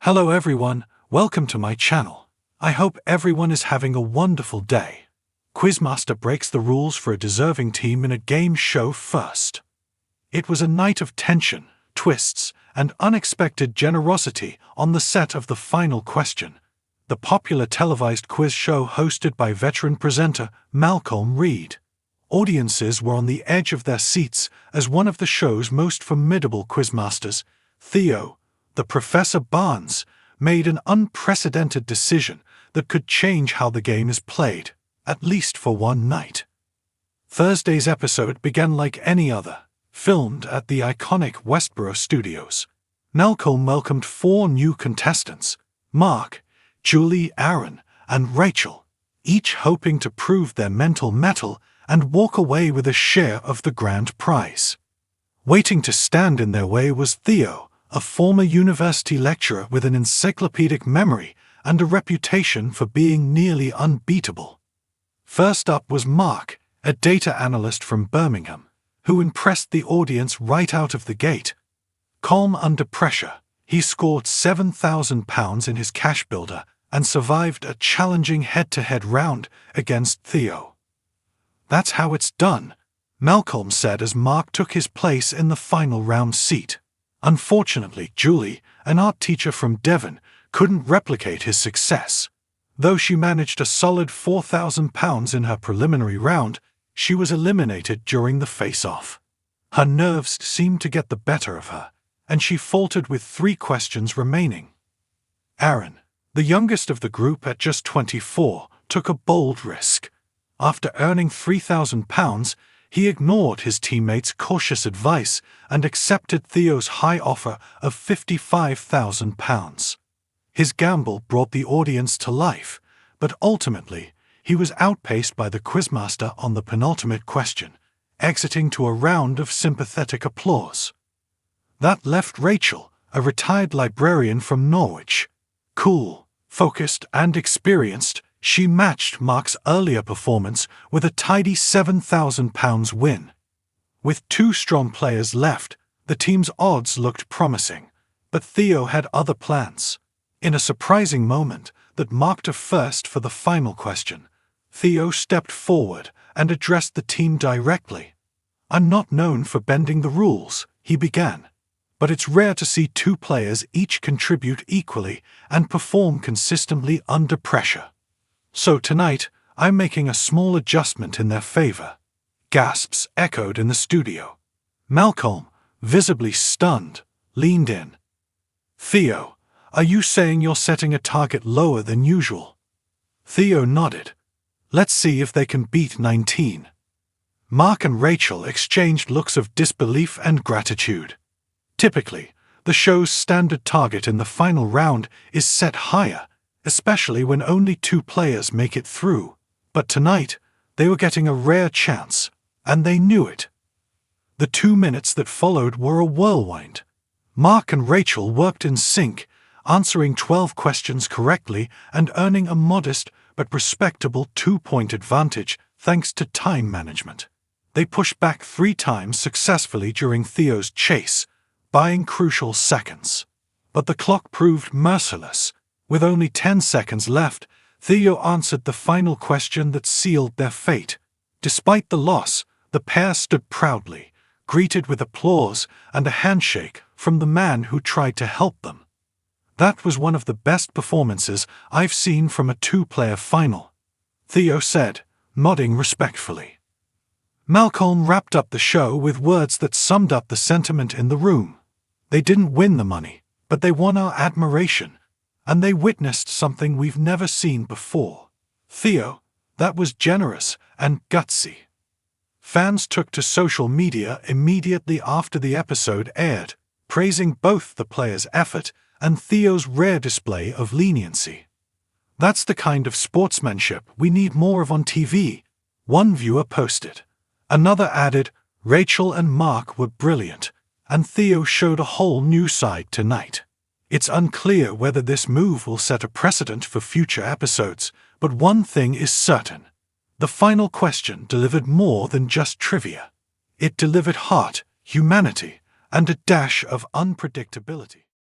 Hello everyone, welcome to my channel. I hope everyone is having a wonderful day. Quizmaster breaks the rules for a deserving team in a game show first. It was a night of tension, twists, and unexpected generosity on the set of the final question. The popular televised quiz show hosted by veteran presenter Malcolm Reed. Audiences were on the edge of their seats as one of the show's most formidable quizmasters, Theo, the Professor Barnes, made an unprecedented decision that could change how the game is played, at least for one night. Thursday's episode began like any other, filmed at the iconic Westboro Studios. Malcolm welcomed 4 new contestants, Mark, Julie, Aaron, and Rachel, each hoping to prove their mental mettle and walk away with a share of the grand prize. Waiting to stand in their way was Theo, a former university lecturer with an encyclopedic memory and a reputation for being nearly unbeatable. First up was Mark, a data analyst from Birmingham, who impressed the audience right out of the gate. Calm under pressure, he scored £7,000 in his cash builder and survived a challenging head-to-head round against Theo. "That's how it's done," Malcolm said as Mark took his place in the final round seat. Unfortunately, Julie, an art teacher from Devon, couldn't replicate his success. Though she managed a solid £4,000 in her preliminary round, she was eliminated during the face-off. Her nerves seemed to get the better of her, and she faltered with 3 questions remaining. Aaron, the youngest of the group at just 24, took a bold risk. After earning £3,000, he ignored his teammates' cautious advice and accepted Theo's high offer of £55,000. His gamble brought the audience to life, but ultimately, he was outpaced by the quizmaster on the penultimate question, exiting to a round of sympathetic applause. That left Rachel, a retired librarian from Norwich. Cool, focused, and experienced, she matched Mark's earlier performance with a tidy £7,000 win. With 2 strong players left, the team's odds looked promising, but Theo had other plans. In a surprising moment that marked a first for the final question, Theo stepped forward and addressed the team directly. "I'm not known for bending the rules," he began, "but it's rare to see 2 players each contribute equally and perform consistently under pressure. So tonight, I'm making a small adjustment in their favor." Gasps echoed in the studio. Malcolm, visibly stunned, leaned in. "Theo, are you saying you're setting a target lower than usual?" Theo nodded. "Let's see if they can beat 19. Mark and Rachel exchanged looks of disbelief and gratitude. Typically, the show's standard target in the final round is set higher, especially when only 2 players make it through. But tonight, they were getting a rare chance, and they knew it. The 2 minutes that followed were a whirlwind. Mark and Rachel worked in sync, answering 12 questions correctly and earning a modest but respectable 2-point advantage thanks to time management. They pushed back 3 times successfully during Theo's chase, buying crucial seconds. But the clock proved merciless. With only 10 seconds left, Theo answered the final question that sealed their fate. Despite the loss, the pair stood proudly, greeted with applause and a handshake from the man who tried to help them. "That was one of the best performances I've seen from a 2-player final," Theo said, nodding respectfully. Malcolm wrapped up the show with words that summed up the sentiment in the room. "They didn't win the money, but they won our admiration. And they witnessed something we've never seen before. Theo, that was generous and gutsy." Fans took to social media immediately after the episode aired, praising both the players' effort and Theo's rare display of leniency. "That's the kind of sportsmanship we need more of on TV," one viewer posted. Another added, "Rachel and Mark were brilliant, and Theo showed a whole new side tonight." It's unclear whether this move will set a precedent for future episodes, but one thing is certain. The final question delivered more than just trivia. It delivered heart, humanity, and a dash of unpredictability.